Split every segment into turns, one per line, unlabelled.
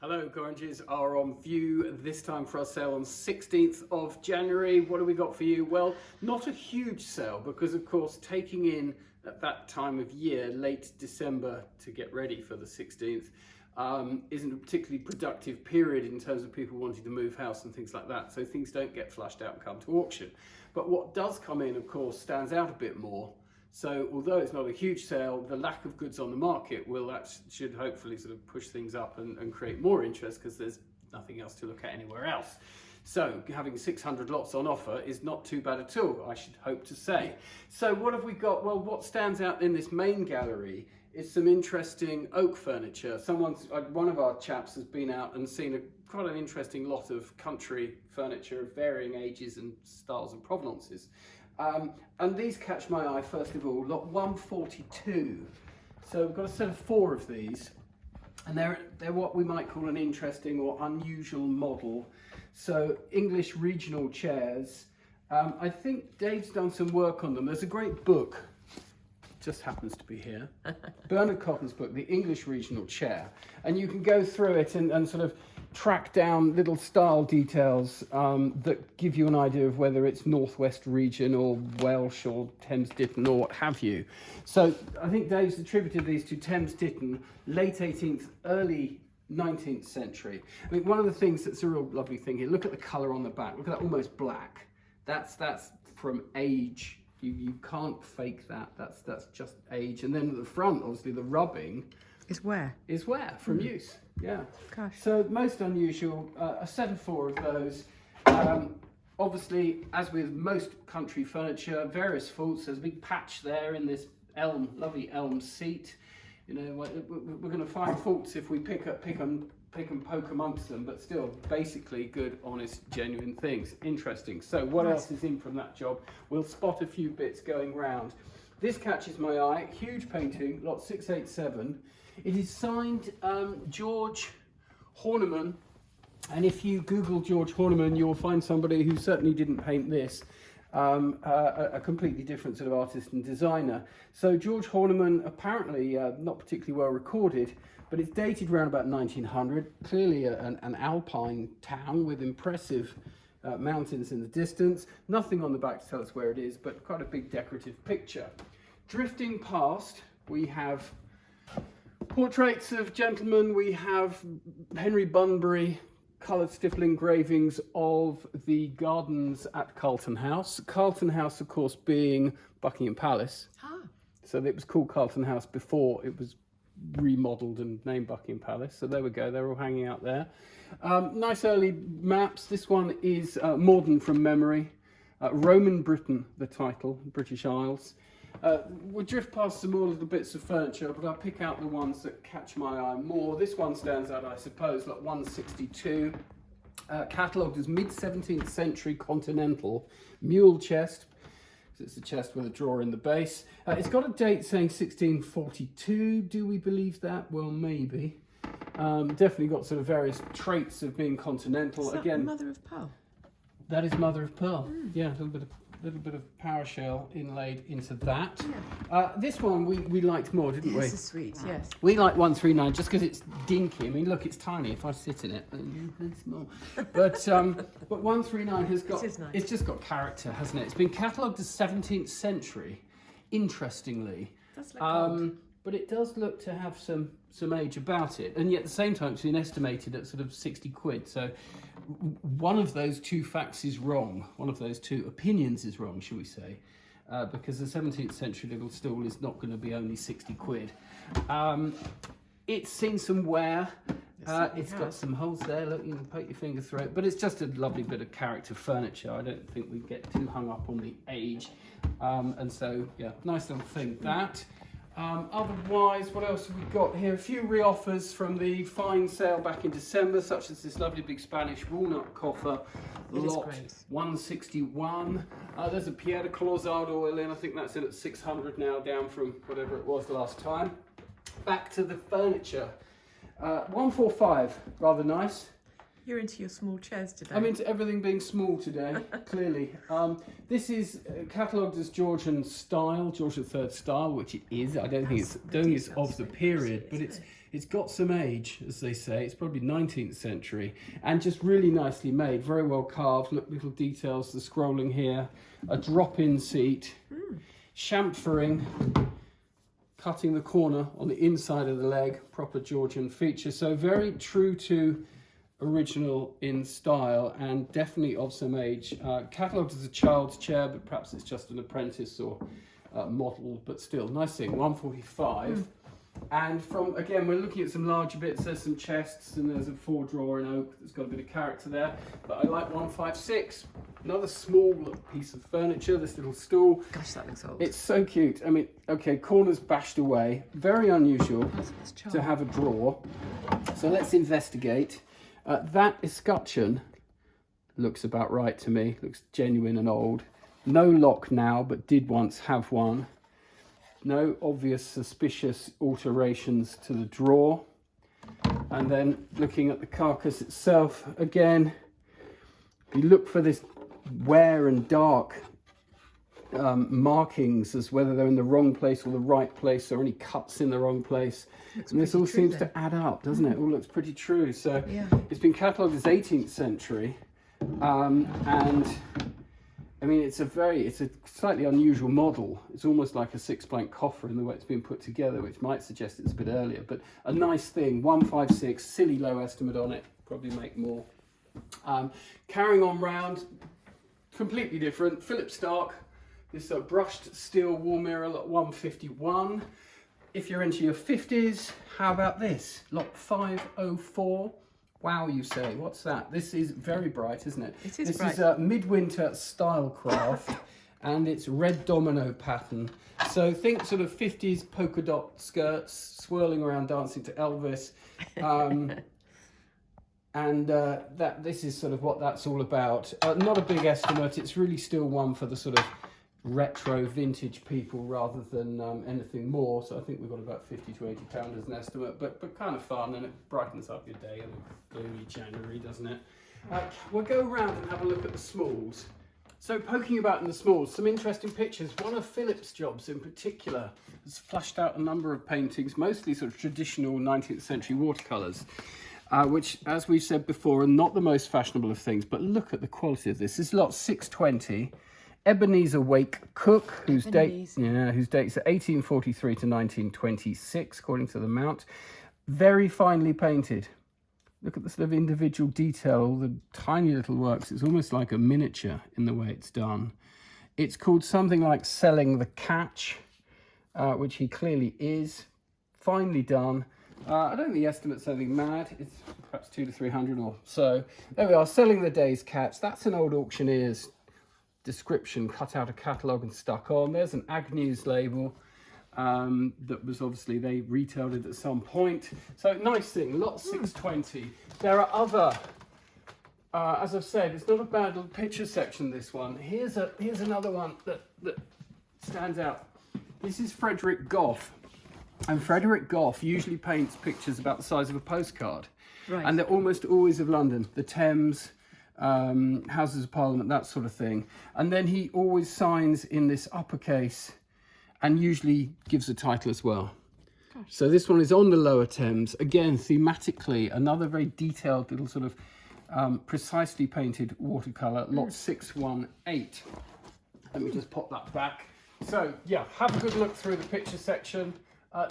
Hello, Gorringes are on view this time for our sale on 16th of January. What do we got for you? Well, not a huge sale because, of course, taking in at that time of year, late December, to get ready for the 16th, isn't a particularly productive period in terms of people wanting to move house and things like that. So things don't get flushed out and come to auction. But what does come in, of course, stands out a bit more. So although it's not a huge sale, the lack of goods on the market should hopefully sort of push things up and create more interest because there's nothing else to look at anywhere else. So having 600 lots on offer is not too bad at all, I should hope to say. So what have we got? Well, what stands out in this main gallery is some interesting oak furniture. One of our chaps has been out and seen quite an interesting lot of country furniture of varying ages and styles and provenances. And these catch my eye first of all, lot 142. So we've got a set of 4 of these, and they're what we might call an interesting or unusual model. So English regional chairs. I think Dave's done some work on them. There's a great book, just happens to be here, Bernard Cotton's book, The English Regional Chair, and you can go through it and sort of track down little style details that give you an idea of whether it's Northwest region or Welsh or Thames Ditton or what have you. So I think Dave's attributed these to Thames Ditton, late 18th, early 19th century. I mean, one of the things that's a real lovely thing here, look at the colour on the back, look at that almost black. That's from age. You can't fake that. That's just age. And then at the front, obviously, the rubbing
is wear
from use. Yeah.
Gosh.
So most unusual. A set of 4 of those. Obviously, as with most country furniture, various faults. There's a big patch there in this lovely elm seat. You know, we're going to find faults if we pick and poke amongst them, but still basically good, honest, genuine things. Interesting. So what else is in from that job? We'll spot a few bits going round. This catches my eye. Huge painting, lot 687. It is signed George Horniman, and if you Google George Horniman, you'll find somebody who certainly didn't paint this. A completely different sort of artist and designer. So George Horniman, apparently not particularly well recorded, but it's dated around about 1900. Clearly an alpine town with impressive mountains in the distance. Nothing on the back to tell us where it is, but quite a big decorative picture. Drifting past, we have portraits of gentlemen. We have Henry Bunbury coloured stipple engravings of the gardens at Carlton House. Carlton House, of course, being Buckingham Palace. So it was called Carlton House before it was remodelled and named Buckingham Palace. So there we go, they're all hanging out there. Nice early maps. This one is Morden from memory. Roman Britain, the title, British Isles. We'll drift past some more little bits of furniture, but I'll pick out the ones that catch my eye more. This one stands out, I suppose, like 162. Catalogued as mid-17th century continental mule chest. It's a chest with a drawer in the base. It's got a date saying 1642. Do we believe that? Well, maybe. Definitely got sort of various traits of being continental.
Is that
again,
mother of pearl?
That is mother of pearl. Yeah, a little bit of PowerShell inlaid into that. Yeah. This one we liked more, didn't we?
This is sweet, yes.
We like 139 just because it's dinky. I mean, look, it's tiny. If I sit in it, it's small. But 139 has got,
nice.
It's just got character, hasn't it? It's been catalogued as 17th century, interestingly.
That's like old.
But it does look to have some age about it, and yet at the same time it's been estimated at sort of 60 quid. So one of those 2 facts is wrong. One of those 2 opinions is wrong, shall we say, because the 17th century little stool is not going to be only 60 quid. It's seen some wear. It's got some holes there. Look, you can poke your finger through it, but it's just a lovely bit of character furniture. I don't think we get too hung up on the age, and so yeah, nice little thing that. Otherwise, what else have we got here? A few re-offers from the fine sale back in December, such as this lovely big Spanish walnut coffer, lot 161. There's a Pierre Clouzard oil in. I think that's in at 600 now, down from whatever it was last time. Back to the furniture. 145, rather nice.
You're into your small chairs today.
I'm into everything being small today, clearly. This is catalogued as Georgian style, George III style, which it is. I don't think it's of the period, but it's it's got some age, as they say. It's probably 19th century, and just really nicely made, very well carved. Look, little details, the scrolling here, a drop-in seat, chamfering, cutting the corner on the inside of the leg, proper Georgian feature. So very true to original in style, and definitely of some age. Catalogued as a child's chair, but perhaps it's just an apprentice or model, but still, nice thing, 145. And from, again, we're looking at some larger bits. There's some chests, and there's a 4-drawer in oak that's got a bit of character there. But I like 156. Another small piece of furniture, this little stool.
Gosh, that looks old.
It's so cute. I mean, okay, corners bashed away. Very unusual to have a drawer. So let's investigate. That escutcheon looks about right to me. Looks genuine and old. No lock now, but did once have one. No obvious suspicious alterations to the drawer. And then looking at the carcass itself, again, you look for this wear and dark markings as whether they're in the wrong place or the right place, or any cuts in the wrong place. And this all seems to add up, doesn't it? It all looks pretty true. So it's been catalogued as 18th century. And I mean, it's a slightly unusual model. It's almost like a 6-plank coffer in the way it's been put together, which might suggest it's a bit earlier, but a nice thing. 156, silly low estimate on it, probably make more. Carrying on round, completely different. Philip Stark, this brushed steel wall mirror, lot 151. If you're into your 50s, how about this? Lot 504. Wow, you say, what's that? This is very bright, isn't it?
It is
this
bright.
Is a midwinter style craft, and it's red domino pattern. So think sort of 50s polka dot skirts, swirling around dancing to Elvis. This is sort of what that's all about. Not a big estimate. It's really still one for the sort of retro vintage people rather than anything more. So I think we've got about 50 to 80 pounds as an estimate, but kind of fun, and it brightens up your day in a gloomy January, doesn't it? We'll go around and have a look at the smalls. So poking about in the smalls, some interesting pictures. One of Philip's jobs in particular has flashed out a number of paintings, mostly sort of traditional 19th century watercolours. Which, as we've said before, are not the most fashionable of things, but look at the quality of this. This is lot 620. Ebenezer Wake Cook, whose dates are 1843 to 1926, according to the Mount. Very finely painted. Look at the sort of individual detail, the tiny little works. It's almost like a miniature in the way it's done. It's called something like Selling the Catch, which he clearly is. Finely done. I don't think the estimate's anything mad. It's perhaps 200 to 300 or so. There we are, Selling the Day's Catch. That's an old auctioneer's description, cut out a catalogue and stuck on. There's an Agnew's label that was obviously, they retailed it at some point. So nice thing, lot 620. There are other, as I've said, it's not a bad little picture section, this one. Here's another one that stands out. This is Frederick Goff. And Frederick Goff usually paints pictures about the size of a postcard. Right. And they're almost always of London, the Thames, Houses of Parliament, that sort of thing. And then he always signs in this uppercase and usually gives a title as well. Gosh. So this one is on the Lower Thames. Again, thematically, another very detailed little sort of precisely painted watercolour, lot 618. Let me just pop that back. So yeah, have a good look through the picture section.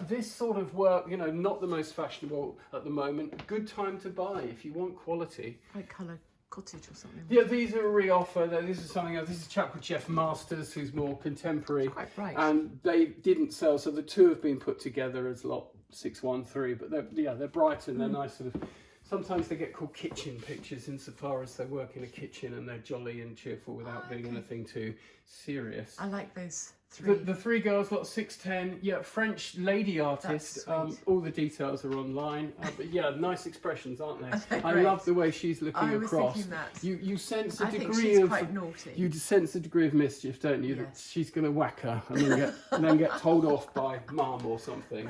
This sort of work, you know, not the most fashionable at the moment. Good time to buy if you want quality.
Like colour cottage or something.
Yeah, these are a re-offer. This is something else. This is a chap called Jeff Masters, who's more contemporary.
It's quite bright.
And they didn't sell, so the two have been put together as lot 613. But they're bright and they're nice sort of. Sometimes they get called kitchen pictures insofar as they work in a kitchen and they're jolly and cheerful without being anything too serious.
I like those three.
The three girls, lot 610. Yeah, French lady artist. All the details are online. But yeah, nice expressions, aren't they? I love the way she's looking across.
I was thinking that.
You sense a
I think
degree
she's
of
quite naughty.
You sense a degree of mischief, don't you?
Yes.
That she's going to whack her and then get told off by mum or something.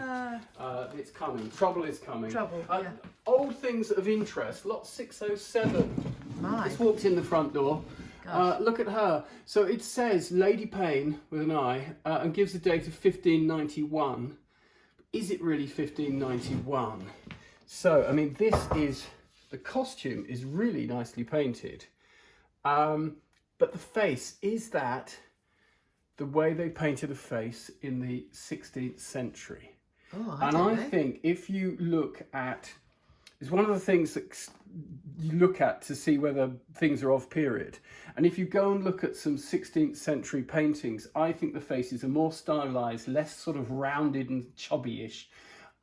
It's coming. Trouble is coming.
Trouble. Yeah.
Old things of interest. Lot 607. Just walked in the front door. Look at her. So it says Lady Payne with an I and gives the date of 1591. is it really 1591? So, I mean, the costume is really nicely painted. But the face, is that the way they painted a face in the 16th century?
Oh,
I think if you look at, it's one of the things that you look at to see whether things are of period. And if you go and look at some 16th century paintings, I think the faces are more stylized, less sort of rounded and chubby-ish.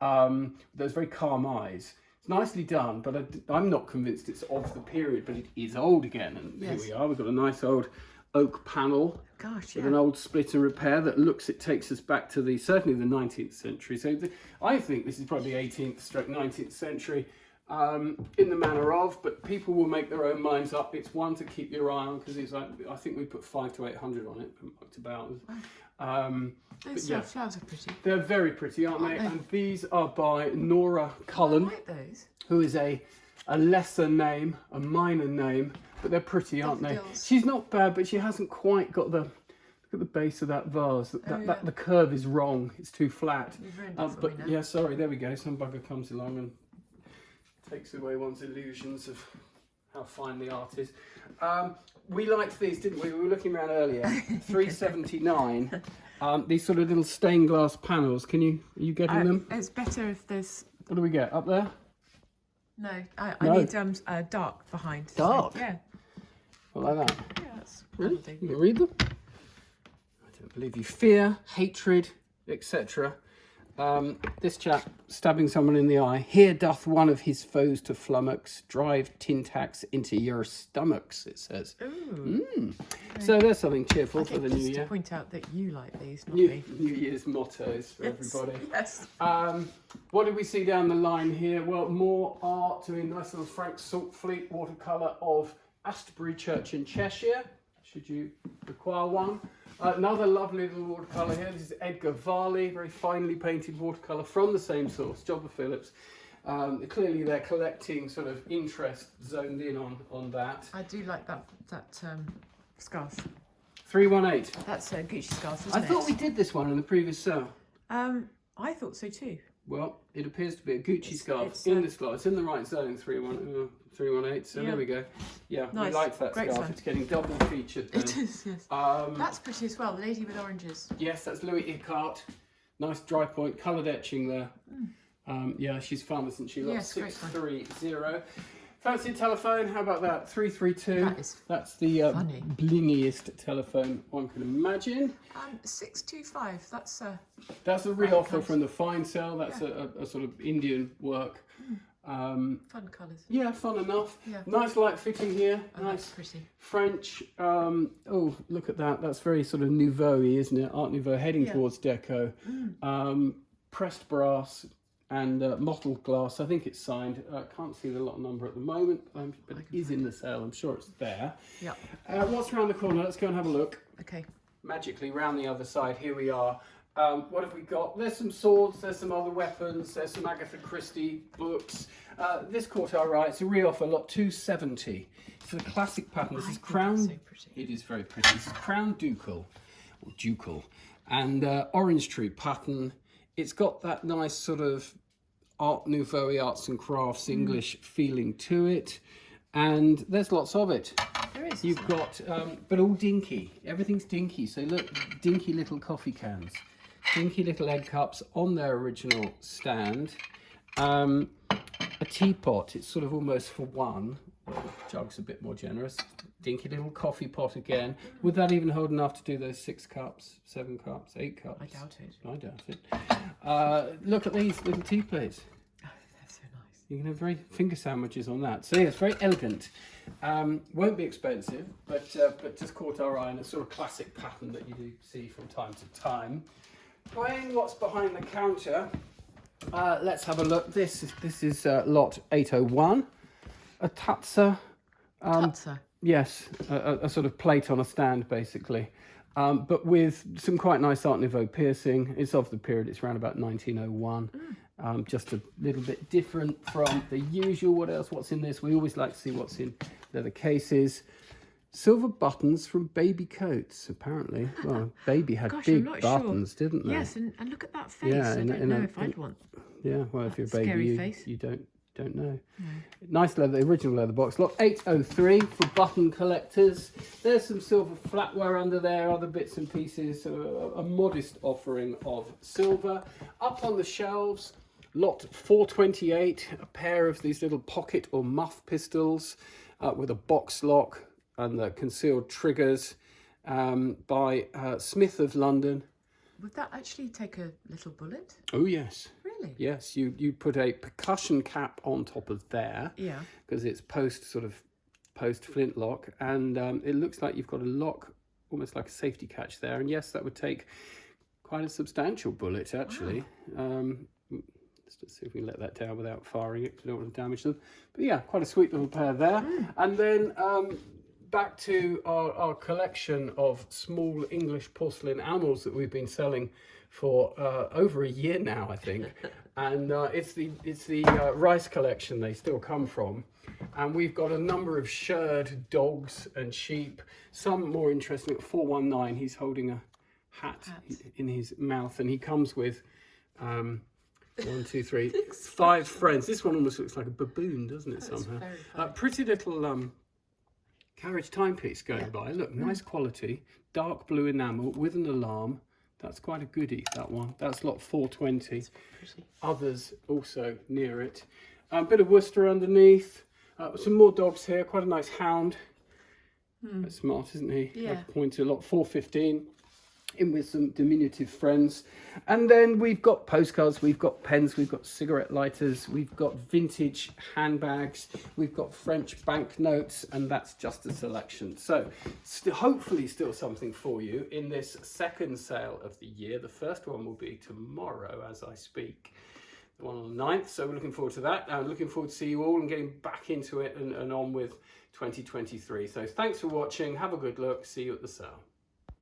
Those very calm eyes. It's nicely done, but I'm not convinced it's of the period, but it is old again. And
yes.
Here we are, we've got a nice old oak panel.
Gosh,
with an old split and repair that takes us back to certainly the 19th century. So I think this is probably 18th/19th century in the manner of, but people will make their own minds up. It's one to keep your eye on, because it's like, I think we put 500 to 800 on it, about.
Those flowers are pretty.
They're very pretty, aren't they? And these are by Nora Cullen,
I like those.
who is a lesser name, a minor name, but they're pretty, aren't they? She's not bad, but she hasn't quite got look at the base of that vase. The curve is wrong. It's too flat.
You've ruined it for
but
me now.
yeah, sorry. There we go. Some bugger comes along and takes away one's illusions of how fine the art is. We liked these, didn't we? We were looking around earlier. $3.79. These sort of little stained glass panels. Are you getting them?
It's better if there's.
What do we get up there?
No, I
No.
need dark behind.
Dark?
So, yeah.
What like that?
Yeah, that's
Really?
handy.
You can read them? I don't believe you. Fear, hatred, etc. This chap stabbing someone in the eye. Here doth one of his foes to flummox drive tin tacks into your stomachs, it says.
Ooh.
So there's something cheerful
I
for
think
the new
just to
year.
point out that you like these, not
New
me.
Year's mottos for everybody.
Yes.
What did we see down the line here? Well, more art. I mean, nice little Frank Saltfleet watercolour of Astbury Church in Cheshire, should you require one. Another lovely little watercolour here. This is Edgar Varley, very finely painted watercolour from the same source, Jobber Phillips. Clearly they're collecting sort of interest zoned in on that.
I do like that scarf.
318.
That's a Gucci scarf, isn't
I
it?
thought we did this one in the previous sale.
I thought so too.
Well, it appears to be a Gucci scarf in this glass. It's in the right zone, 318. So there we go. Yeah,
Nice.
we like that
Great
scarf.
fun.
It's getting double featured then.
It is, yes. That's pretty as well. The lady with oranges.
Yes, that's Louis Icart. Nice dry point, coloured etching there. Yeah, she's fun, isn't she? Look,
Yes, great fun.
630. Fancy a telephone? How about that? 332.
That is
That's the
funny.
blingiest telephone one can imagine.
625. That's
That's a
Right,
re-offer
colours.
from the fine sale. That's a sort of Indian work.
fun colours.
Yeah, fun enough.
Yeah.
Nice light fitting here.
Oh,
Nice
that's pretty.
French. Oh, look at that. That's very sort of nouveau-y, isn't it? Art Nouveau, heading towards deco. Pressed brass and mottled glass. I think it's signed. Can't see the lot number at the moment, but it is in the sale. I'm sure it's there.
Yeah.
What's around the corner? Let's go and have a look.
Okay.
Magically round the other side. Here we are. What have we got? There's some swords, there's some other weapons, there's some Agatha Christie books. This caught our eye. It's a re-offer, lot 270. It's a classic pattern. This is Crown.
That's so pretty.
It is very pretty. This is Crown Ducal, or Ducal, and orange tree pattern. It's got that nice sort of Art Nouveau, arts and crafts, English feeling to it. And there's lots of it.
There is.
You've got, but all dinky. Everything's dinky. So look, dinky little coffee cans, dinky little egg cups on their original stand. A teapot. It's sort of almost for one. Jug's a bit more generous. Dinky little coffee pot again. Would that even hold enough to do those 6 cups, 7 cups, 8 cups?
I doubt it.
I doubt it. Look at these little tea plates.
Oh, they're so nice.
You can have very finger sandwiches on that. So yeah, it's very elegant. Won't be expensive, but just caught our eye, and a sort of classic pattern that you do see from time to time. Playing what's behind the counter. Let's have a look. This is lot 801. A Tatzer.
Tatzer.
Yes, a sort of plate on a stand, basically. But with some quite nice Art Nouveau piercing. It's of the period. It's around about 1901. Just a little bit different from the usual. What else? What's in this? We always like to see what's in leather cases. Silver buttons from baby coats, apparently. Well, baby had
Gosh, I'm
big
not
buttons,
sure.
didn't they?
Yes, and look at that face.
Yeah,
I don't know if I'd want.
Yeah, well, if you're a baby,
scary face.
you don't know. No. Nice leather, original leather box. Lot 803 for button collectors. There's some silver flatware under there, other bits and pieces. A modest offering of silver. Up on the shelves, lot 428, a pair of these little pocket or muff pistols with a box lock and the concealed triggers by Smith of London.
Would that actually take a little bullet?
Oh yes.
Really?
Yes, you put a percussion cap on top of there.
Yeah.
Because it's post flintlock, and it looks like you've got a lock, almost like a safety catch there. And yes, that would take quite a substantial bullet actually. Wow. Let's just see if we can let that down without firing it, because I don't want to damage them. But yeah, quite a sweet little pair there. And then back to our collection of small English porcelain animals that we've been selling for over a year now, I think. And it's the Rice collection they still come from. And we've got a number of shirred dogs and sheep. Some more interesting. At 419, he's holding a hat in his mouth, and he comes with 1, 2, 3, 5 friends. This one almost looks like a baboon, doesn't it? Somehow. Pretty little carriage timepiece going by. Look, nice quality, dark blue enamel with an alarm. That's quite a goodie, that one. That's lot 420. Others also near it. A bit of Worcester underneath. Some more dogs here. Quite a nice hound. That's smart, isn't he?
Yeah.
Pointer, lot 415. In with some diminutive friends. And then we've got postcards, we've got pens, we've got cigarette lighters, we've got vintage handbags, we've got French banknotes, and that's just a selection. So hopefully still something for you in this second sale of the year. The first one will be tomorrow as I speak, the one on the 9th. So we're looking forward to that. I'm looking forward to see you all and getting back into it and on with 2023. So thanks for watching. Have a good look. See you at the sale.